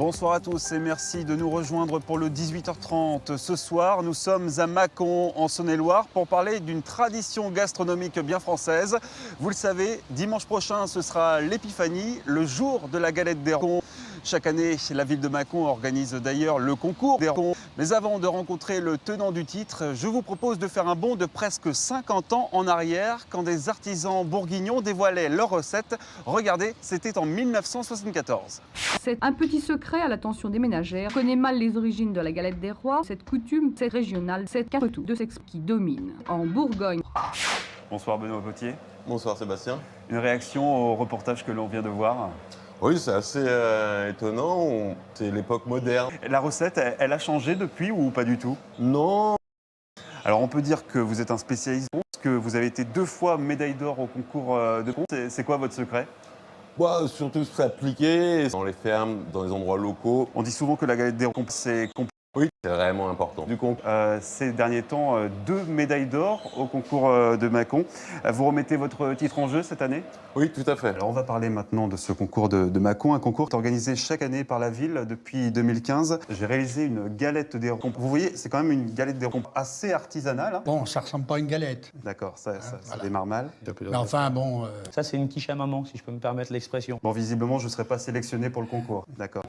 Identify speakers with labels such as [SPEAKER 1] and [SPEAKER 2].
[SPEAKER 1] Bonsoir à tous et merci de nous rejoindre pour le 18h30. Ce soir, nous sommes à Mâcon, en Saône-et-Loire, pour parler d'une tradition gastronomique bien française. Vous le savez, dimanche prochain, ce sera l'Épiphanie, le jour de la galette des rois. Chaque année, la ville de Mâcon organise d'ailleurs le concours des ronds. Mais avant de rencontrer le tenant du titre, je vous propose de faire un bond de presque 50 ans en arrière, quand des artisans bourguignons dévoilaient leurs recettes. Regardez, c'était en 1974.
[SPEAKER 2] C'est un petit secret à l'attention des ménagères. On connaît mal les origines de la galette des rois. Cette coutume, c'est régional, c'est tout de sexe qui domine. En Bourgogne.
[SPEAKER 1] Bonsoir Benoît Potier.
[SPEAKER 3] Bonsoir Sébastien.
[SPEAKER 1] Une réaction au reportage que l'on vient de voir?
[SPEAKER 3] Oui, c'est assez étonnant. C'est l'époque moderne.
[SPEAKER 1] La recette, elle a changé depuis ou pas du tout?
[SPEAKER 3] Non.
[SPEAKER 1] Alors on peut dire que vous êtes un spécialiste, que vous avez été 2 fois médaille d'or au concours de contes. C'est quoi votre secret?
[SPEAKER 3] Bah, surtout s'appliquer dans les fermes, dans les endroits locaux.
[SPEAKER 1] On dit souvent que la galette des rois, c'est compliqué.
[SPEAKER 3] Oui, c'est vraiment important. Du concours.
[SPEAKER 1] Ces derniers temps, 2 médailles d'or au concours de Mâcon. Vous remettez votre titre en jeu cette année?
[SPEAKER 3] Oui, tout à fait.
[SPEAKER 1] Alors on va parler maintenant de ce concours de Mâcon, un concours qui est organisé chaque année par la ville depuis 2015. J'ai réalisé une galette des rois. Vous voyez, c'est quand même une galette des rois assez artisanale. Hein.
[SPEAKER 4] Bon, ça ressemble pas à une galette.
[SPEAKER 1] D'accord, ça
[SPEAKER 4] voilà.
[SPEAKER 1] démarre mal.
[SPEAKER 4] Mais enfin, bon...
[SPEAKER 5] Ça, c'est une quiche à maman, si je peux me permettre l'expression.
[SPEAKER 1] Bon, visiblement, je ne serai pas sélectionné pour le concours. D'accord.